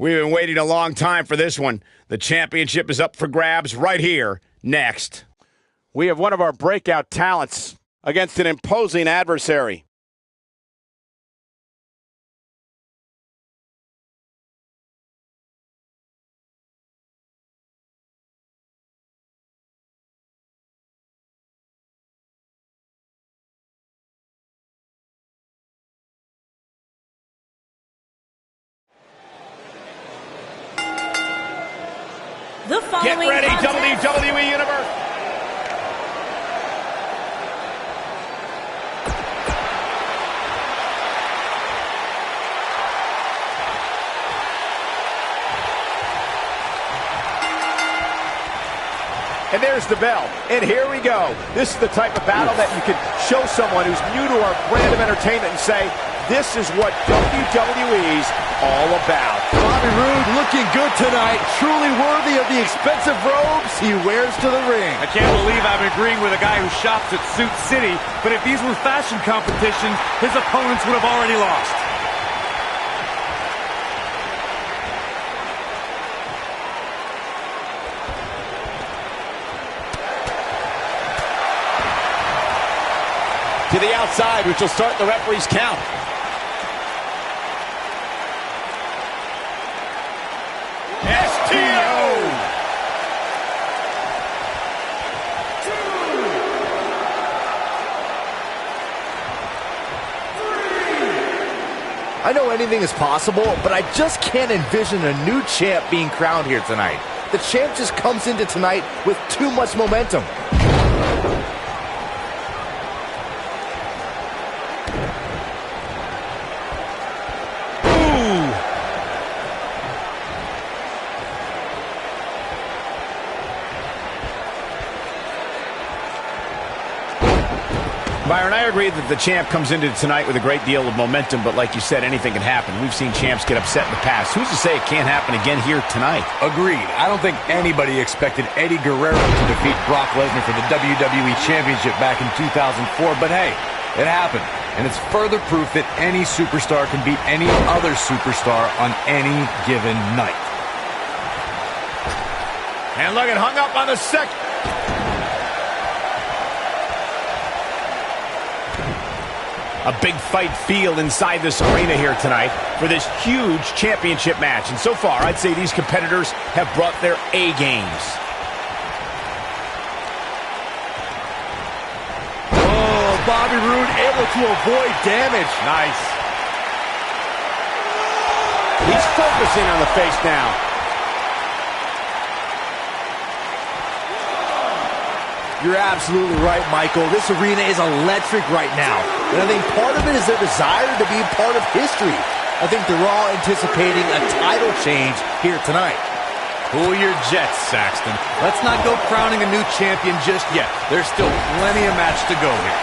We've been waiting a long time for this one. The championship is up for grabs right here, next. We have one of our breakout talents against an imposing adversary. Get ready, WWE Universe! And there's the bell. And here we go. This is the type of battle that you can show someone who's new to our brand of entertainment and say, this is what WWE's all about. Bobby Roode looking good tonight. Truly worthy of the expensive robes he wears to the ring. I can't believe I'm agreeing with a guy who shops at Suit City, but if these were fashion competitions, his opponents would have already lost. To the outside, which will start the referee's count. I know anything is possible, but I just can't envision a new champ being crowned here tonight. The champ just comes into tonight with too much momentum. Byron, I agree that the champ comes into tonight with a great deal of momentum, but like you said, anything can happen. We've seen champs get upset in the past. Who's to say it can't happen again here tonight? Agreed. I don't think anybody expected Eddie Guerrero to defeat Brock Lesnar for the WWE Championship back in 2004, but hey, it happened. And it's further proof that any superstar can beat any other superstar on any given night. And look, it hung up on the second. A big fight feel inside this arena here tonight for this huge championship match. And so far, I'd say these competitors have brought their A games. Oh, Bobby Roode able to avoid damage. Nice. He's focusing on the face now. You're absolutely right, Michael. This arena is electric right now. And I think part of it is their desire to be part of history. I think they're all anticipating a title change here tonight. Cool your jets, Saxton. Let's not go crowning a new champion just yet. There's still plenty of match to go here.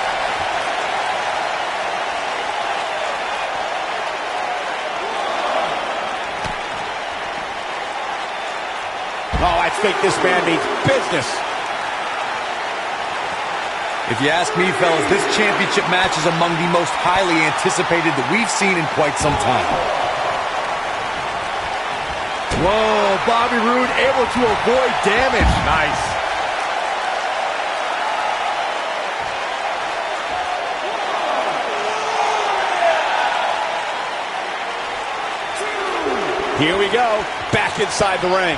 Oh, I think this man needs business. If you ask me, fellas, this championship match is among the most highly anticipated that we've seen in quite some time. Whoa, Bobby Roode able to avoid damage. Nice. Here we go, back inside the ring.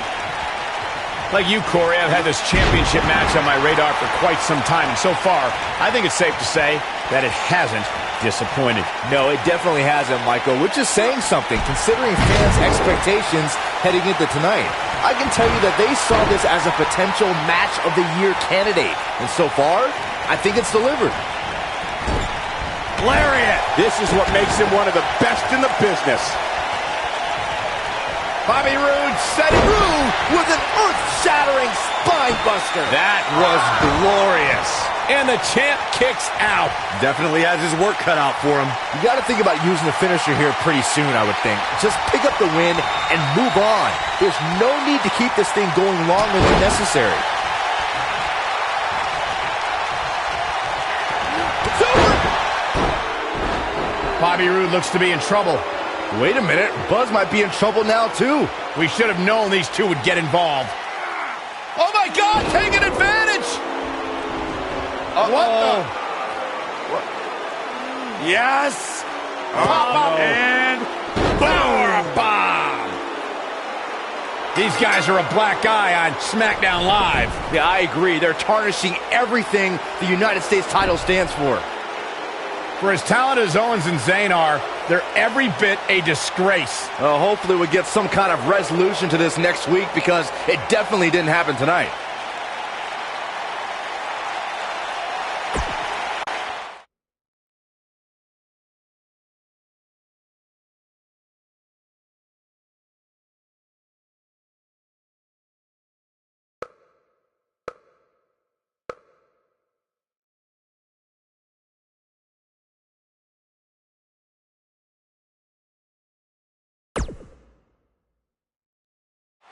Like you, Corey, I've had this championship match on my radar for quite some time, and so far, I think it's safe to say that it hasn't disappointed. No, it definitely hasn't, Michael, which is saying something, considering fans' expectations heading into tonight. I can tell you that they saw this as a potential match of the year candidate, and so far, I think it's delivered. Lariat! This is what makes him one of the best in the business. Bobby Roode setting through with an earth-shattering spine buster. That was glorious. And the champ kicks out. Definitely has his work cut out for him. You got to think about using the finisher here pretty soon, I would think. Just pick up the win and move on. There's no need to keep this thing going longer than necessary. It's over. Bobby Roode looks to be in trouble. Wait a minute, Buzz might be in trouble now too. We should have known these two would get involved. Oh my God, taking advantage! What the? What? Yes! And power bomb! These guys are a black eye on Smackdown Live. Yeah, I agree. They're tarnishing everything the United States title stands for. For as talented as Owens and Zayn are, they're every bit a disgrace. Hopefully we get some kind of resolution to this next week, because it definitely didn't happen tonight.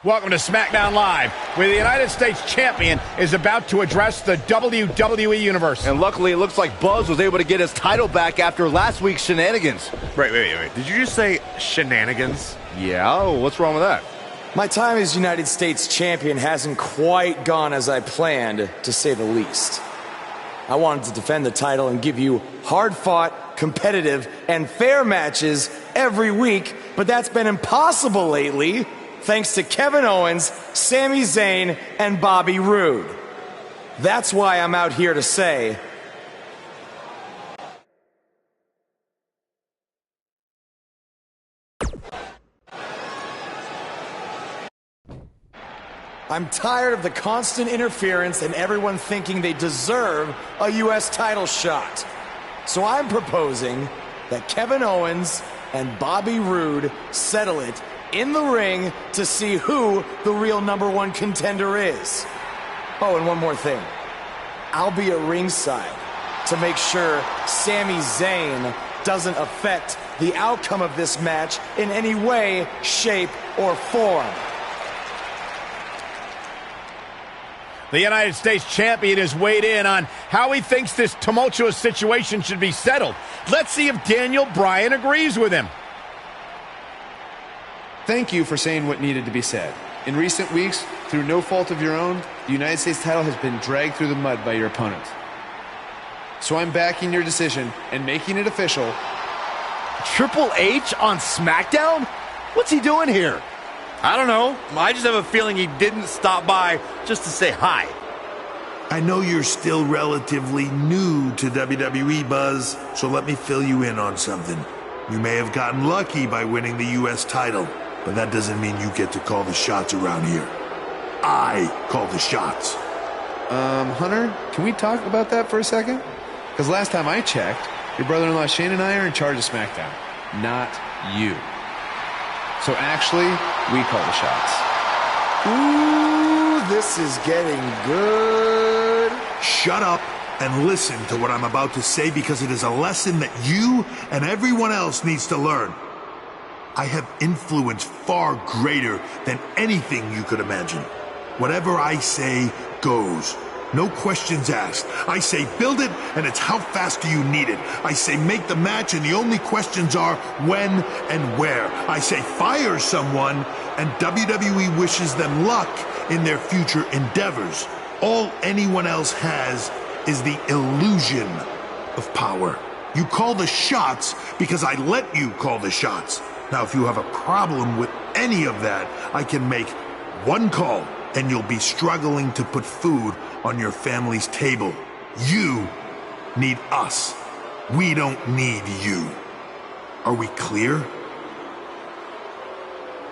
Welcome to Smackdown Live, where the United States Champion is about to address the WWE Universe. And luckily, it looks like Buzz was able to get his title back after last week's shenanigans. Wait. Did you just say shenanigans? Yeah, what's wrong with that? My time as United States Champion hasn't quite gone as I planned, to say the least. I wanted to defend the title and give you hard-fought, competitive, and fair matches every week, but that's been impossible lately, thanks to Kevin Owens, Sami Zayn, and Bobby Roode. That's why I'm out here to say, I'm tired of the constant interference and everyone thinking they deserve a U.S. title shot. So I'm proposing that Kevin Owens and Bobby Roode settle it in the ring to see who the real #1 contender is. Oh, and one more thing. I'll be at ringside to make sure Sami Zayn doesn't affect the outcome of this match in any way, shape, or form. The United States Champion has weighed in on how he thinks this tumultuous situation should be settled. Let's see if Daniel Bryan agrees with him. Thank you for saying what needed to be said. In recent weeks, through no fault of your own, the United States title has been dragged through the mud by your opponent. So I'm backing your decision and making it official. Triple H on SmackDown? What's he doing here? I don't know. I just have a feeling he didn't stop by just to say hi. I know you're still relatively new to WWE, Buzz, so let me fill you in on something. You may have gotten lucky by winning the U.S. title, but that doesn't mean you get to call the shots around here. I call the shots. Hunter, can we talk about that for a second? Because last time I checked, your brother-in-law Shane and I are in charge of SmackDown, not you. So actually, we call the shots. Ooh, this is getting good. Shut up and listen to what I'm about to say, because it is a lesson that you and everyone else needs to learn. I have influence far greater than anything you could imagine. Whatever I say goes. No questions asked. I say build it, and it's how fast do you need it. I say make the match, and the only questions are when and where. I say fire someone, and WWE wishes them luck in their future endeavors. All anyone else has is the illusion of power. You call the shots because I let you call the shots. Now, if you have a problem with any of that, I can make one call, and you'll be struggling to put food on your family's table. You need us. We don't need you. Are we clear?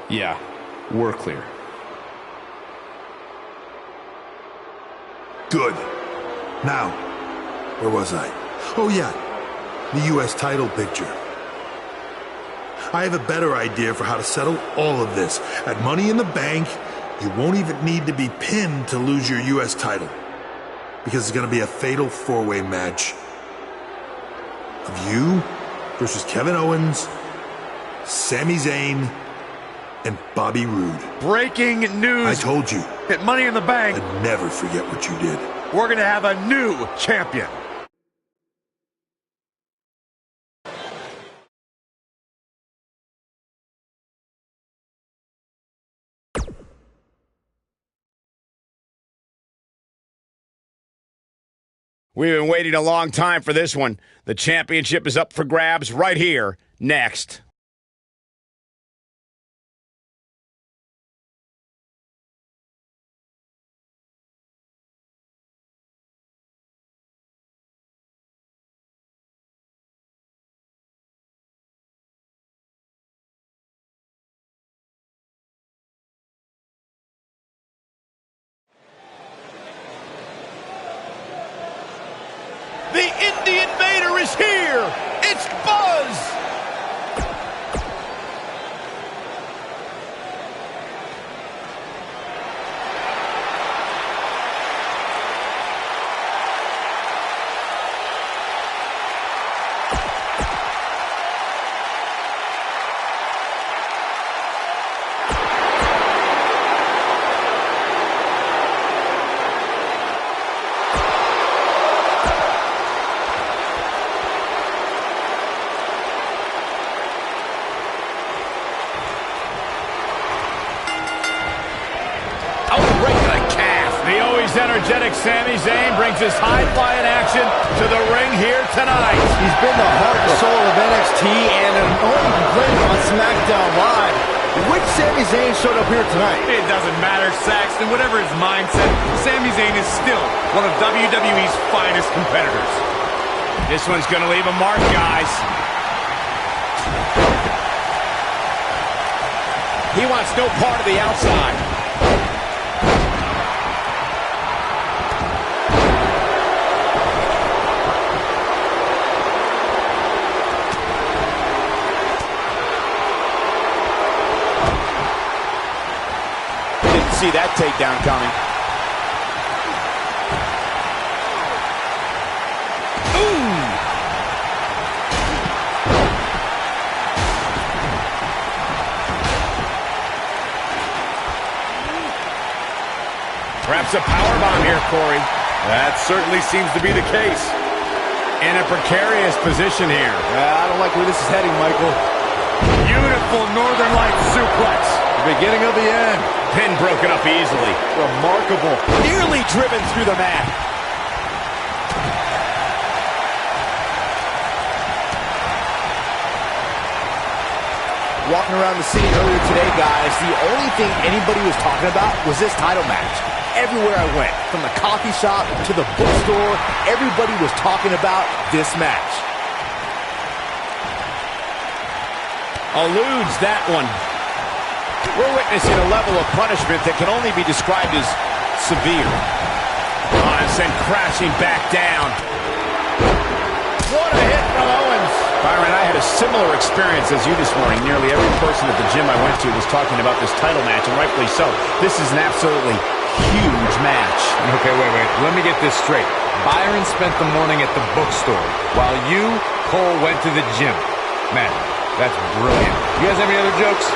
Yeah, we're clear. Good. Now, where was I? Oh yeah, the U.S. title picture. I have a better idea for how to settle all of this. At Money in the Bank, you won't even need to be pinned to lose your U.S. title. because it's going to be a fatal four-way match of you versus Kevin Owens, Sami Zayn, and Bobby Roode. Breaking news. I told you. At Money in the Bank. I'd never forget what you did. We're going to have a new champion. We've been waiting a long time for this one. The championship is up for grabs right here, next. The Indie Invader is here! It's Buzz! Energetic Sami Zayn brings his high-flying action to the ring here tonight. He's been the heart and soul of NXT and an only complaint on Smackdown Live. Which Sami Zayn showed up here tonight? It doesn't matter, Saxton. Whatever his mindset, Sami Zayn is still one of WWE's finest competitors. This one's going to leave a mark, guys. He wants no part of the outside. See that takedown coming. Ooh! Perhaps a powerbomb here, Corey. That certainly seems to be the case. In a precarious position here. I don't like where this is heading, Michael. Beautiful Northern Lights suplex. The beginning of the end. Pin broken up easily. Remarkable. Nearly driven through the mat. Walking around the city earlier today, guys, the only thing anybody was talking about was this title match. Everywhere I went, from the coffee shop to the bookstore, everybody was talking about this match. Eludes that one. We're witnessing a level of punishment that can only be described as severe. And sent crashing back down. What a hit from Owens. Byron, I had a similar experience as you this morning. Nearly every person at the gym I went to was talking about this title match, and rightfully so. This is an absolutely huge match. Okay, wait. Let me get this straight. Byron spent the morning at the bookstore, while you, Cole, went to the gym. Man, that's brilliant. You guys have any other jokes?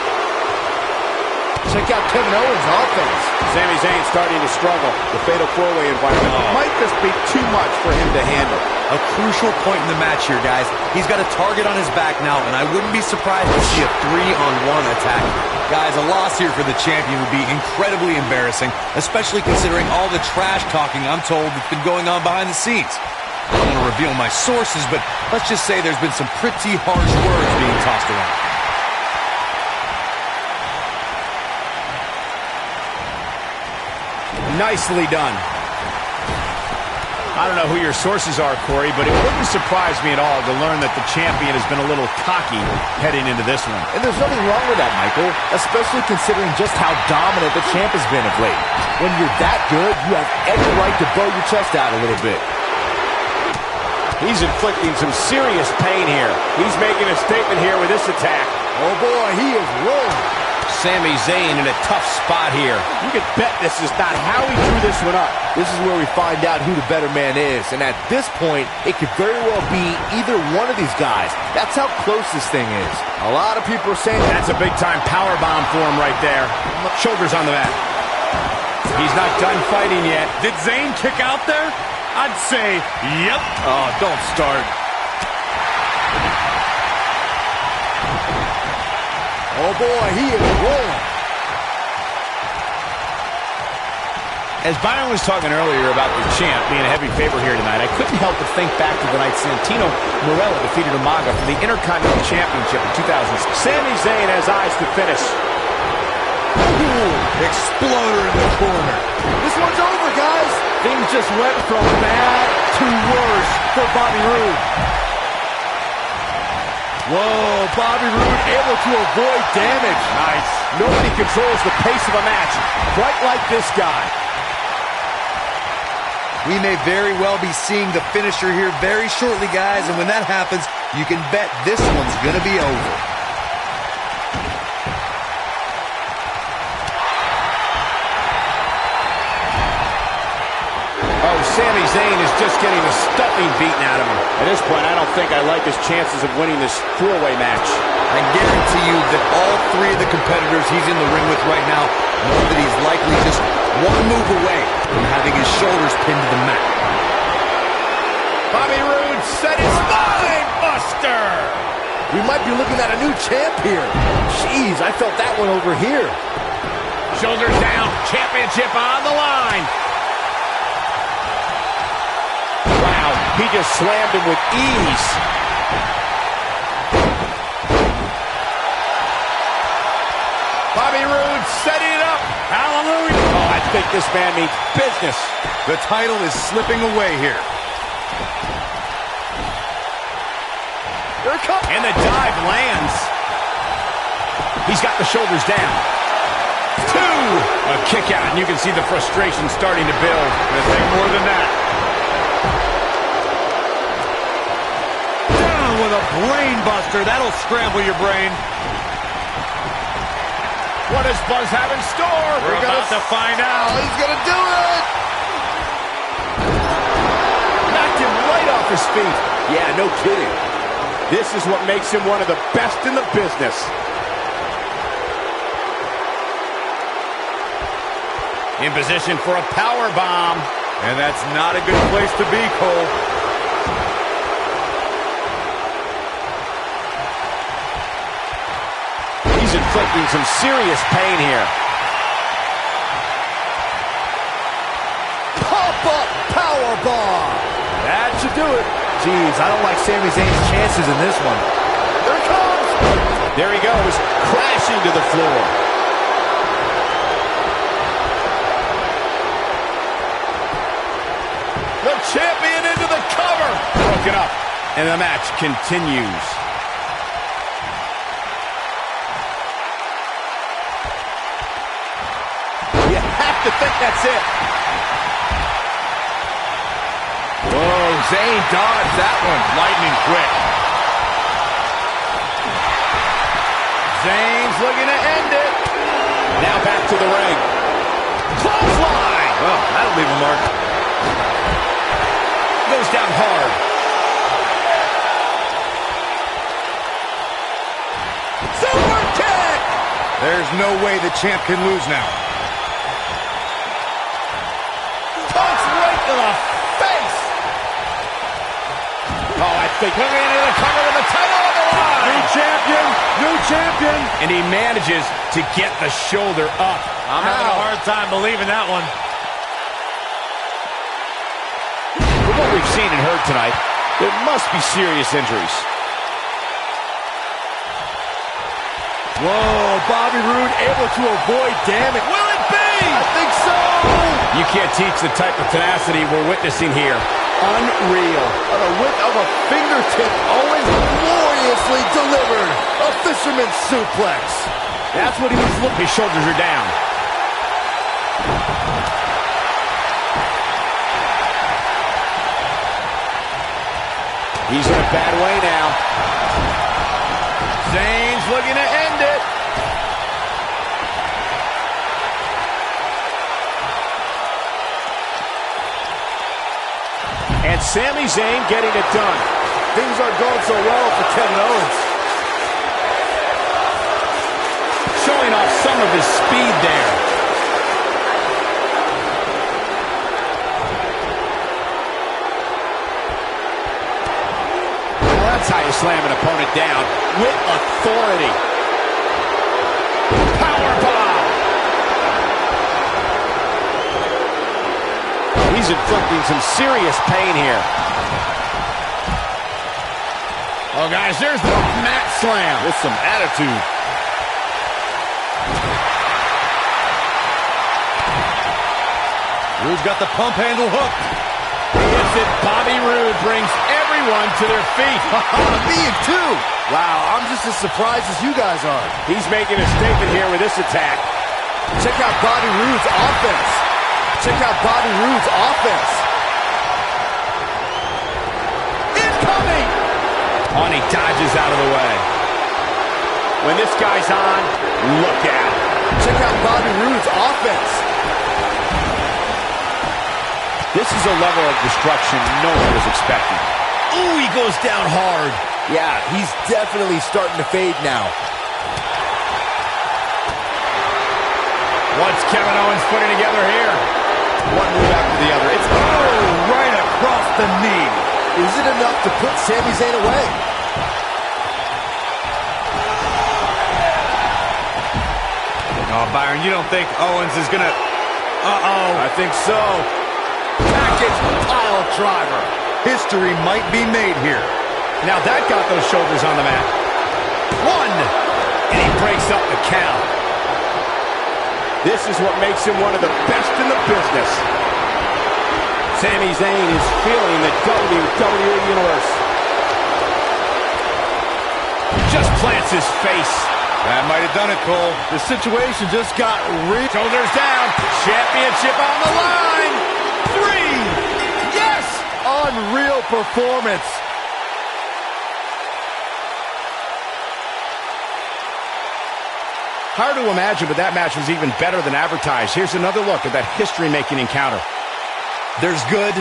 Check out Kevin Owens' offense. Sami Zayn starting to struggle. The fatal four-way environment might just be too much for him to handle. A crucial point in the match here, guys. He's got a target on his back now, and I wouldn't be surprised to see a 3-on-1 attack. Guys, a loss here for the champion would be incredibly embarrassing, especially considering all the trash talking I'm told that's been going on behind the scenes. I don't want to reveal my sources, but let's just say there's been some pretty harsh words being tossed around. Nicely done. I don't know who your sources are, Corey, but it wouldn't surprise me at all to learn that the champion has been a little cocky heading into this one. And there's nothing wrong with that, Michael, especially considering just how dominant the champ has been of late. When you're that good, you have every right to bow your chest out a little bit. He's inflicting some serious pain here. He's making a statement here with this attack. Oh boy, he is rolling. Sami Zayn in a tough spot here. You can bet this is not how he drew this one up. This is where we find out who the better man is. And at this point, it could very well be either one of these guys. That's how close this thing is. A lot of people are saying that's a big-time power bomb for him right there. Shoulders on the mat. He's not done fighting yet. Did Zayn kick out there? I'd say, yep. Oh, don't start. Oh boy, he is rolling. As Byron was talking earlier about the champ being a heavy favorite here tonight, I couldn't help but think back to the night Santino Marella defeated Umaga for the Intercontinental Championship in 2006. Sami Zayn has eyes to finish. Ooh, exploder in the corner. This one's over, guys. Things just went from bad to worse for Bobby Roode. Whoa, Bobby Roode able to avoid damage. Nice. Nobody controls the pace of a match quite like this guy. We may very well be seeing the finisher here very shortly, guys, and when that happens, you can bet this one's gonna be over. Sami Zayn is just getting the stuffing beaten out of him. At this point, I don't think I like his chances of winning this four-way match. I guarantee you that all three of the competitors he's in the ring with right now know that he's likely just one move away from having his shoulders pinned to the mat. Bobby Roode set his spine buster. We might be looking at a new champ here. Jeez, I felt that one over here. Shoulders down, championship on the line. Wow, he just slammed him with ease. Bobby Roode setting it up. Hallelujah. Oh, I think this man means business. The title is slipping away here. Here it comes. And the dive lands. He's got the shoulders down. Two. A kick out, and you can see the frustration starting to build. Gonna take more than that. Down with a brain buster. That'll scramble your brain. What does Buzz have in store? We're about to find out. He's gonna do it! Knocked him right off his feet. Yeah, no kidding. This is what makes him one of the best in the business. In position for a power bomb. And that's not a good place to be, Cole. He's inflicting some serious pain here. Pop-up powerbomb. That should do it. Jeez, I don't like Sami Zayn's chances in this one. There it comes. There he goes, crashing to the floor. The champion into the cover. Broken up, and the match continues. You have to think that's it. Whoa, Zayn dodged that one lightning quick. Zayn's looking to end it. Now back to the ring. Clothesline. Well, that'll leave a mark. Goes down hard. Super kick. There's no way the champ can lose now. Punch right to the face. Oh, I think looking into the cover with the title on the line. New champion, new champion. And he manages to get the shoulder up. I'm having a hard time believing that one. From what we've seen and heard tonight, there must be serious injuries. Whoa, Bobby Roode able to avoid damage. Will it be? I think so. You can't teach the type of tenacity we're witnessing here. Unreal. On the width of a fingertip, Owens gloriously delivered a fisherman's suplex. That's what he was looking. His shoulders are down. He's in a bad way now. Zayn's looking to end it. And Sami Zayn getting it done. Things aren't going so well for Kevin Owens. Showing off some of his speed there. Well, that's how you slam an opponent down with authority. Powerbomb. He's inflicting some serious pain here. Oh, guys, there's the mat slam. With some attitude. Rude's got the pump handle hooked. He hits it. Bobby Roode brings everyone to their feet. Big too. Wow, I'm just as surprised as you guys are. He's making a statement here with this attack. Check out Bobby Roode's offense. Check out Bobby Roode's offense. Incoming! On, he dodges out of the way. When this guy's on, look out. Check out Bobby Roode's offense. This is a level of destruction no one was expecting. Ooh, he goes down hard. Yeah, he's definitely starting to fade now. What's Kevin Owens putting together here? One move after the other. It's Right across the knee. Is it enough to put Sami Zayn away? Oh, Byron, you don't think Owens is gonna... I think so. Package pile driver. History might be made here. Now that got those shoulders on the mat. One! And he breaks up the count. This is what makes him one of the best in the business. Sami Zayn is feeling the WWE Universe. Just plants his face. That might have done it, Cole. The situation just got real. Shoulders down. Championship on the line. 3. Yes! Unreal performance. Hard to imagine, but that match was even better than advertised. Here's another look at that history-making encounter. There's good,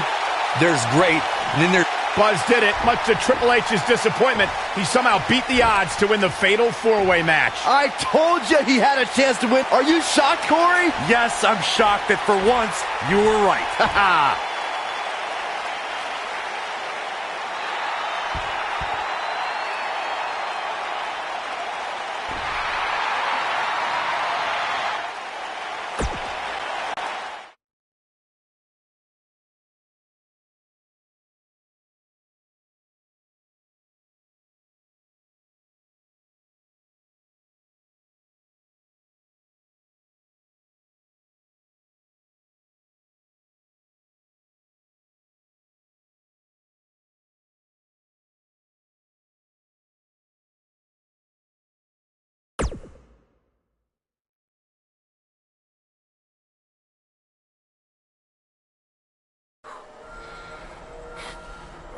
there's great, and then there's... Buzz did it, much to Triple H's disappointment. He somehow beat the odds to win the fatal four-way match. I told you he had a chance to win. Are you shocked, Corey? Yes, I'm shocked that for once, you were right.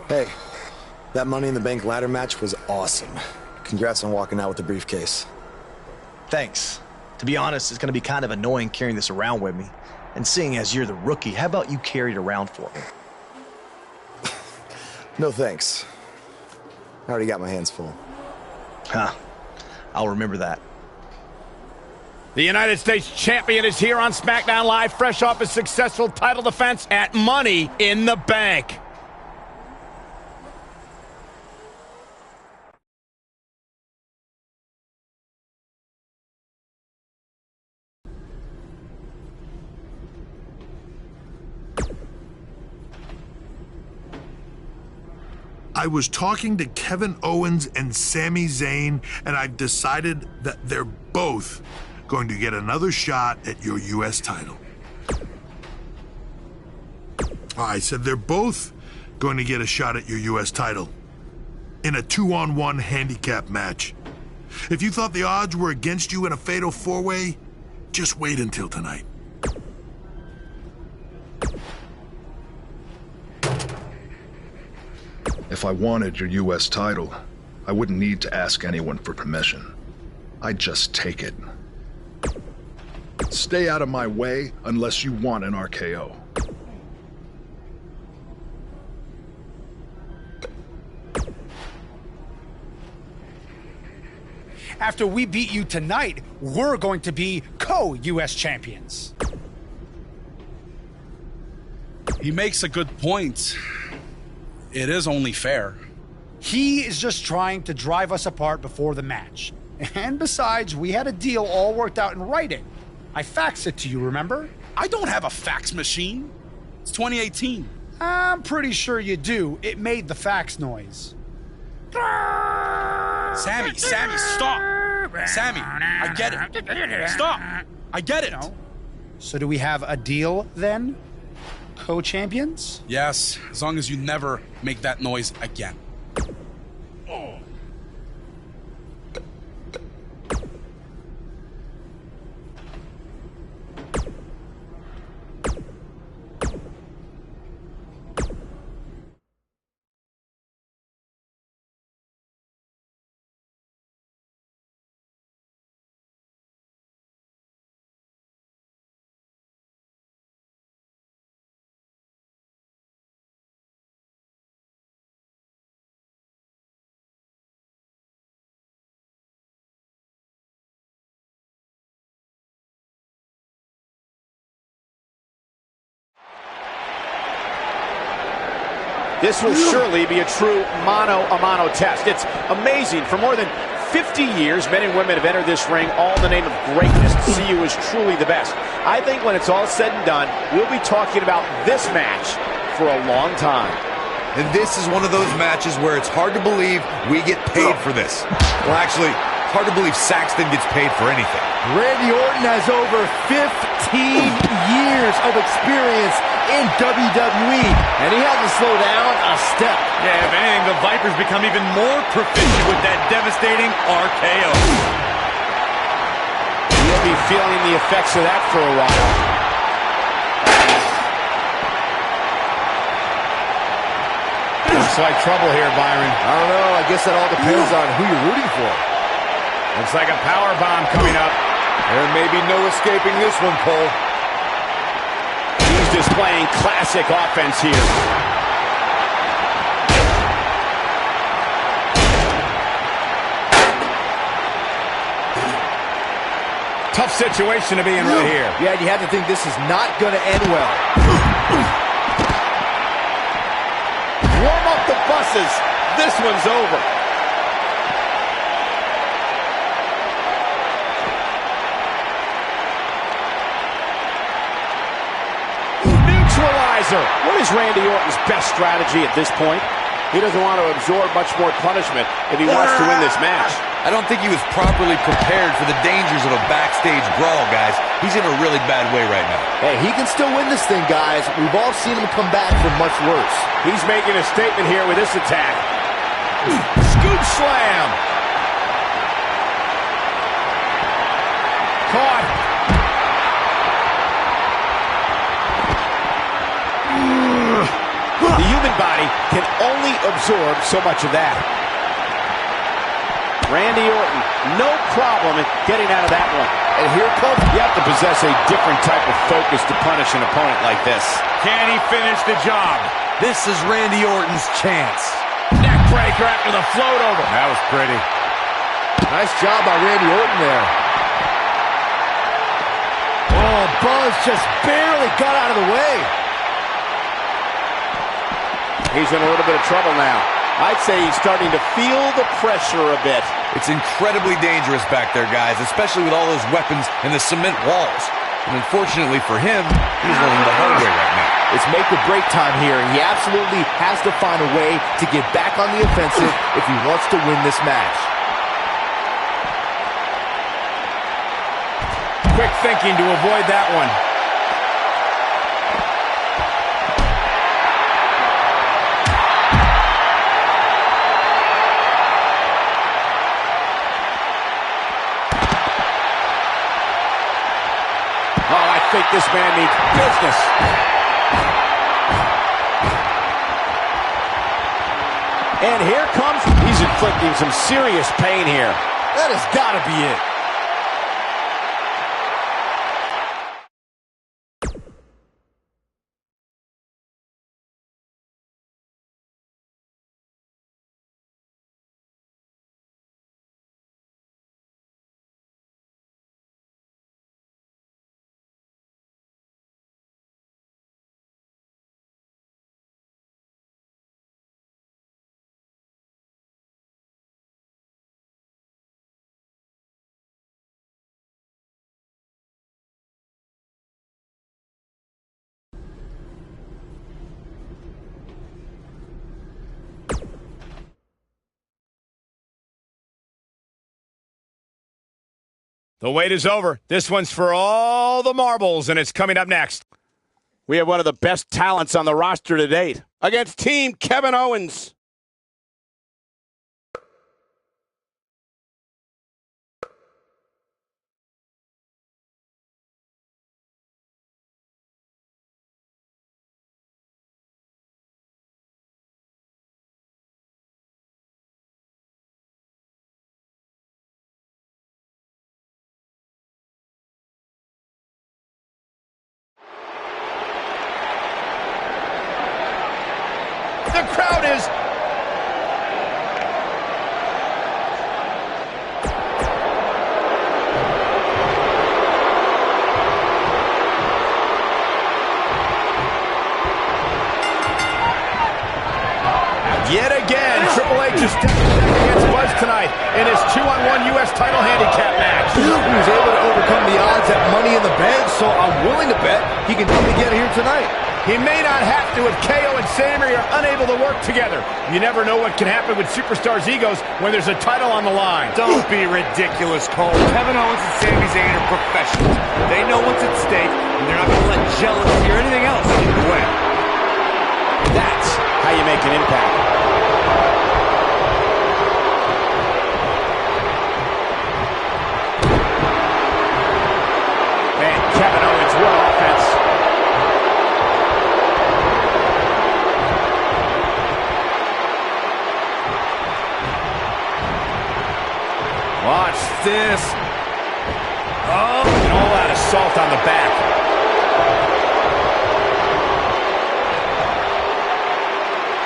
Hey, that Money in the Bank ladder match was awesome. Congrats on walking out with the briefcase. Thanks. To be honest, it's going to be kind of annoying carrying this around with me. And seeing as you're the rookie, how about you carry it around for me? No thanks. I already got my hands full. Huh. I'll remember that. The United States champion is here on Smackdown Live, fresh off a successful title defense at Money in the Bank. I was talking to Kevin Owens and Sami Zayn, and I've decided that they're both going to get another shot at your U.S. title. I said they're both going to get a shot at your U.S. title in a 2-on-1 handicap match. If you thought the odds were against you in a fatal four-way, just wait until tonight. If I wanted your U.S. title, I wouldn't need to ask anyone for permission. I'd just take it. Stay out of my way unless you want an RKO. after we beat you tonight, we're going to be co-US champions. He makes a good point. It is only fair. He is just trying to drive us apart before the match. And besides, we had a deal all worked out in writing. I faxed it to you, remember? I don't have a fax machine. It's 2018. I'm pretty sure you do. It made the fax noise. Sammy, stop. Sammy, I get it. Stop. I get it. So do we have a deal then? Co-champions? Yes, as long as you never make that noise again. This will surely be a true mano-a-mano test. It's amazing. For more than 50 years, men and women have entered this ring all in the name of greatness to see who is truly the best. I think when it's all said and done, we'll be talking about this match for a long time. And this is one of those matches where it's hard to believe we get paid for this. Well, actually, hard to believe Saxton gets paid for anything. Randy Orton has over 15 years of experience in WWE, and he hasn't slowed down a step. Yeah, if anything, the Vipers become even more proficient with that devastating RKO. He'll be feeling the effects of that for a while. Looks like trouble here, Byron. I don't know. I guess that all depends on who you're rooting for. Looks like a power bomb coming up. There may be no escaping this one, Cole. He's displaying classic offense here. Tough situation to be in right here. Yeah, you have to think this is not going to end well. Warm up the buses. This one's over. Neutralizer. What is Randy Orton's best strategy at this point? He doesn't want to absorb much more punishment if he wants to win this match. I don't think he was properly prepared for the dangers of a backstage brawl, guys. He's in a really bad way right now. Hey, he can still win this thing, guys. We've all seen him come back from much worse. He's making a statement here with this attack. Scoop slam. Caught. The human body can only absorb so much of that. Randy Orton, no problem in getting out of that one. And here comes, you have to possess a different type of focus to punish an opponent like this. Can he finish the job? This is Randy Orton's chance. Neck breaker after the float over. That was pretty. Nice job by Randy Orton there. Oh, Buzz just barely got out of the way. He's in a little bit of trouble now. I'd say he's starting to feel the pressure a bit. It's incredibly dangerous back there, guys, especially with all those weapons and the cement walls. And unfortunately for him, he's learning the hard way right now. It's make or break time here, and he absolutely has to find a way to get back on the offensive if he wants to win this match. Quick thinking to avoid that one. I think this man needs business. And here comes, he's inflicting some serious pain here. That has got to be it. The wait is over. This one's for all the marbles, and it's coming up next. We have one of the best talents on the roster to date against Team Kevin Owens. The crowd is... Yet again, Triple H is stepping against Buzz tonight in his 2-on-1 U.S. title handicap match. He was able to overcome the odds at Money in the Bank, so I'm willing to bet he can do it again here tonight. He may not have to if KO and Sammy are unable to work together. You never know what can happen with superstars' egos when there's a title on the line. Don't be ridiculous, Cole. Kevin Owens and Sami Zayn are professionals. They know what's at stake, and they're not going to let jealousy or anything else get in the way. That's how you make an impact. Man, Kevin Owens, what offense. Watch this. Oh, and all that assault on the back.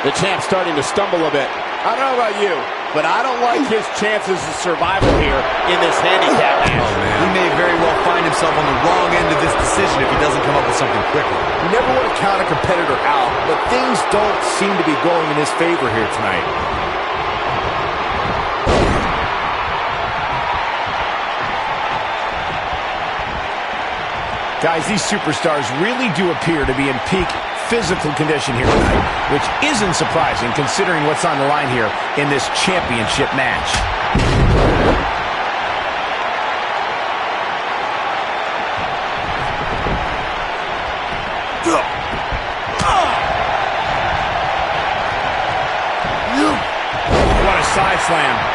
The champ's starting to stumble a bit. I don't know about you, but I don't like his chances of survival here in this handicap match. Oh, man. He may very well find himself on the wrong end of this decision if he doesn't come up with something quickly. You never want to count a competitor out, but things don't seem to be going in his favor here tonight. Guys, these superstars really do appear to be in peak physical condition here tonight, which isn't surprising considering what's on the line here in this championship match. What a side slam.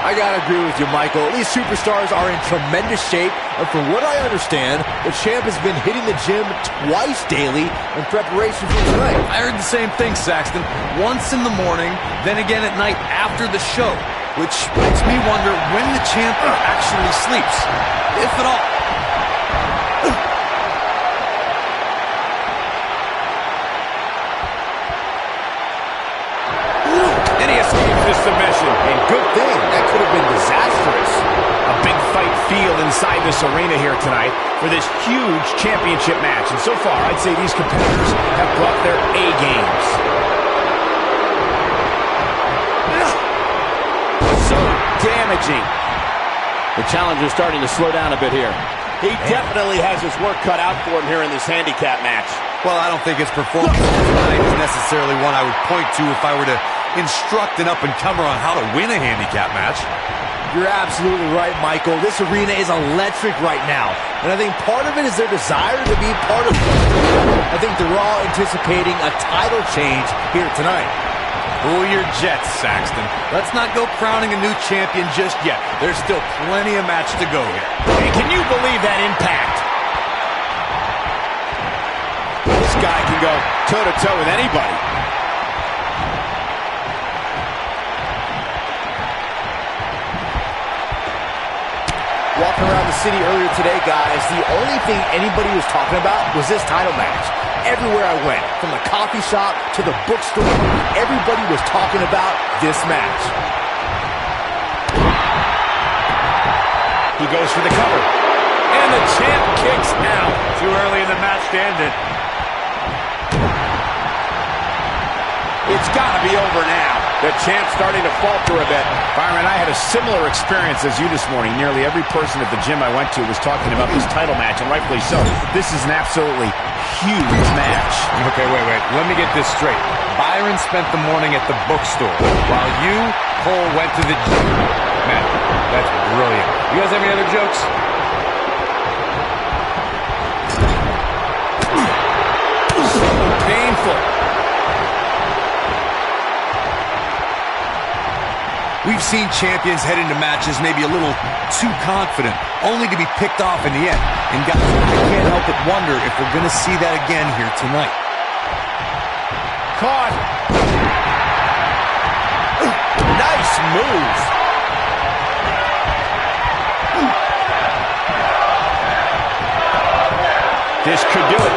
I gotta agree with you, Michael. These superstars are in tremendous shape, and from what I understand, the champ has been hitting the gym twice daily in preparation for tonight. I heard the same thing, Saxton. Once in the morning, then again at night after the show, which makes me wonder when the champ actually sleeps, if at all. And he escapes this submission. And good thing. That could have been disastrous. A big fight field inside this arena here tonight for this huge championship match. And so far, I'd say these competitors have brought their A games. So damaging. The challenger's starting to slow down a bit here. He definitely has his work cut out for him here in this handicap match. Well, I don't think his performance tonight is necessarily one I would point to if I were to instruct an up-and-comer on how to win a handicap match. You're absolutely right, Michael. This arena is electric right now, and I think part of it is their desire to be part of it. I think they're all anticipating a title change here tonight. Cool your jets, Saxton. Let's not go crowning a new champion just yet. There's still plenty of match to go here. And can you believe that impact? This guy can go toe-to-toe with anybody. Walking around the city earlier today, guys, the only thing anybody was talking about was this title match. Everywhere I went, from the coffee shop to the bookstore, everybody was talking about this match. He goes for the cover. And the champ kicks out. Too early in the match to end it. It's got to be over now. The champ starting to falter a bit. Byron, I had a similar experience as you this morning. Nearly every person at the gym I went to was talking about this title match, and rightfully so. This is an absolutely huge match. Okay, wait. Let me get this straight. Byron spent the morning at the bookstore, while you, Cole, went to the gym. Man, that's brilliant. You guys have any other jokes? Painful. We've seen champions head into matches maybe a little too confident, only to be picked off in the end. And guys, I can't help but wonder if we're going to see that again here tonight. Caught. Nice move. This could do it.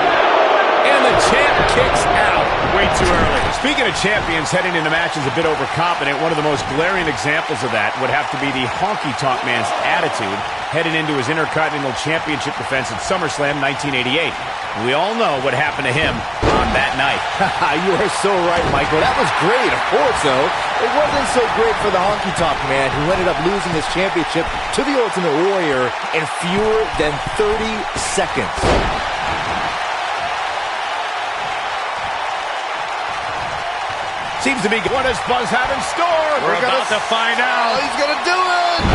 And the champ kicks out. Way too early. Speaking of champions heading into matches a bit overconfident, one of the most glaring examples of that would have to be the honky-tonk man's attitude heading into his Intercontinental Championship defense at SummerSlam 1988. We all know what happened to him on that night. You are so right, Michael. That was great. Of course, though, it wasn't so great for the honky-tonk man who ended up losing his championship to the Ultimate Warrior in fewer than 30 seconds. Seems to be what does Buzz have in store? We're about to find out. Oh, he's going to do it.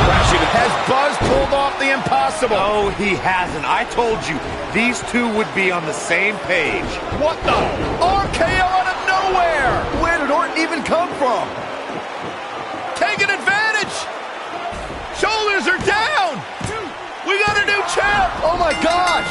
Has Buzz pulled off the impossible? No, he hasn't. I told you, these two would be on the same page. What the? RKO out of nowhere. Where did Orton even come from? Taking advantage. Shoulders are down. We got a new champ. Oh, my gosh.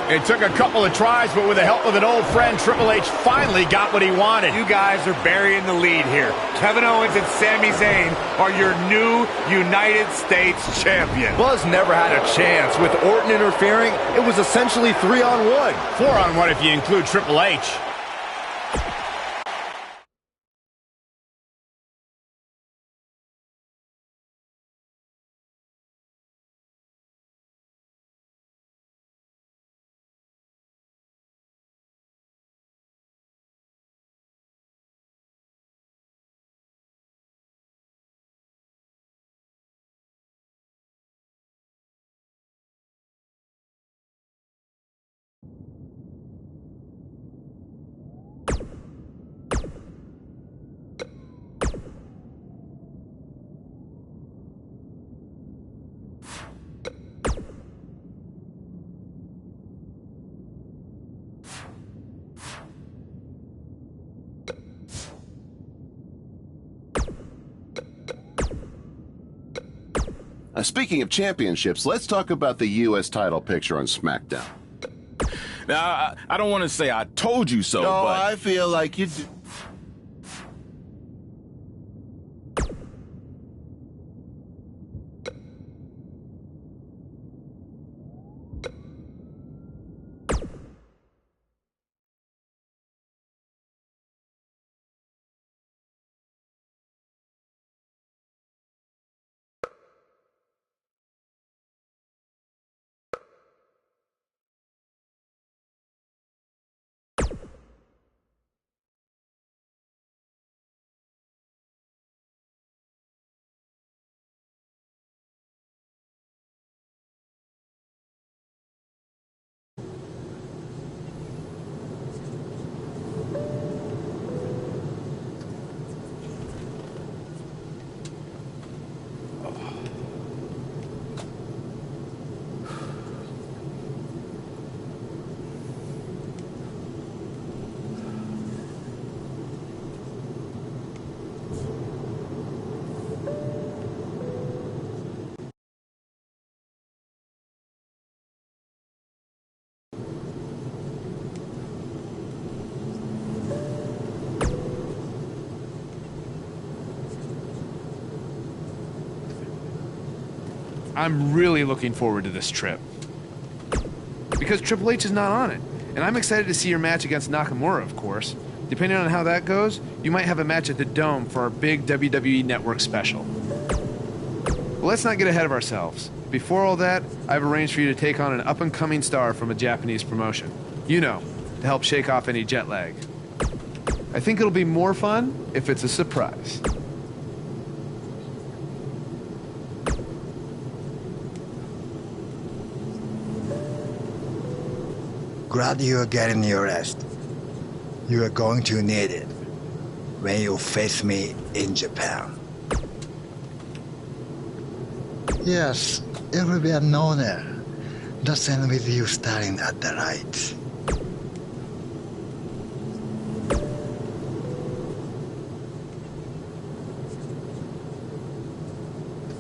It took a couple of tries, but with the help of an old friend, Triple H finally got what he wanted. You guys are burying the lead here. Kevin Owens and Sami Zayn are your new United States champion. Buzz never had a chance. With Orton interfering, it was essentially 3-on-1. 4-on-1 if you include Triple H. Speaking of championships, let's talk about the U.S. title picture on Smackdown. Now, I don't want to say I told you so, No, but... I feel like you do. I'm really looking forward to this trip. Because Triple H is not on it. And I'm excited to see your match against Nakamura, of course. Depending on how that goes, you might have a match at the Dome for our big WWE Network special. But let's not get ahead of ourselves. Before all that, I've arranged for you to take on an up-and-coming star from a Japanese promotion. You know, to help shake off any jet lag. I think it'll be more fun if it's a surprise. Glad you're getting your rest. You are going to need it when you face me in Japan. Yes, it will be an honor. Just end with you starting at the lights.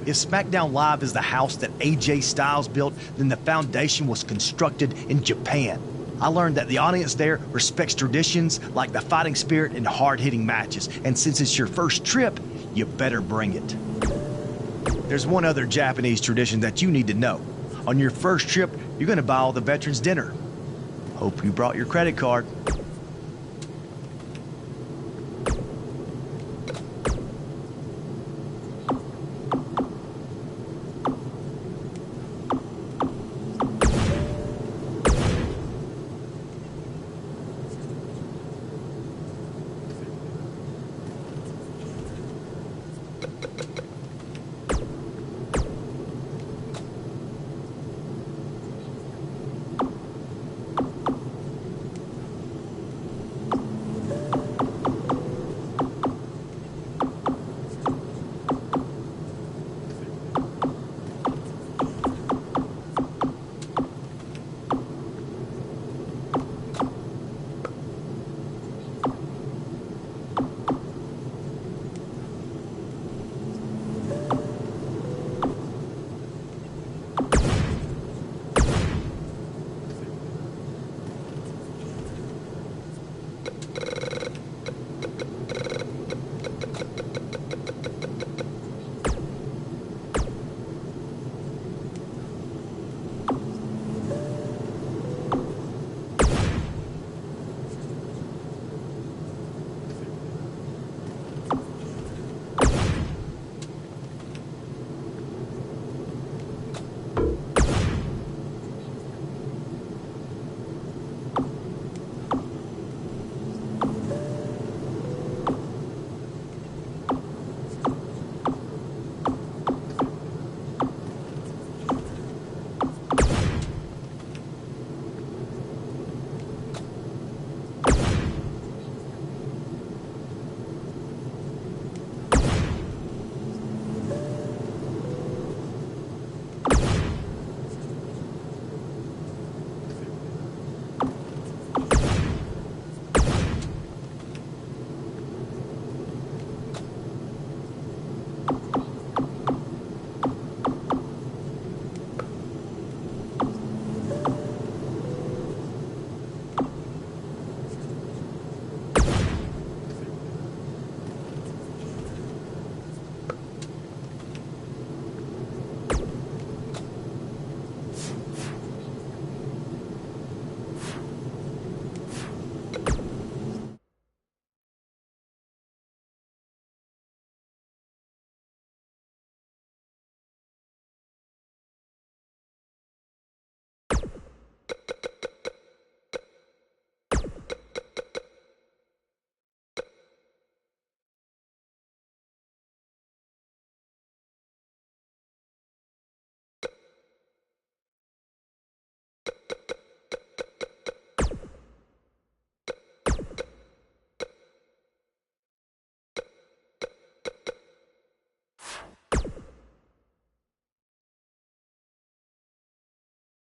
If SmackDown Live is the house that AJ Styles built, then the foundation was constructed in Japan. I learned that the audience there respects traditions like the fighting spirit and hard-hitting matches. And since it's your first trip, you better bring it. There's one other Japanese tradition that you need to know. On your first trip, you're going to buy all the veterans dinner. Hope you brought your credit card.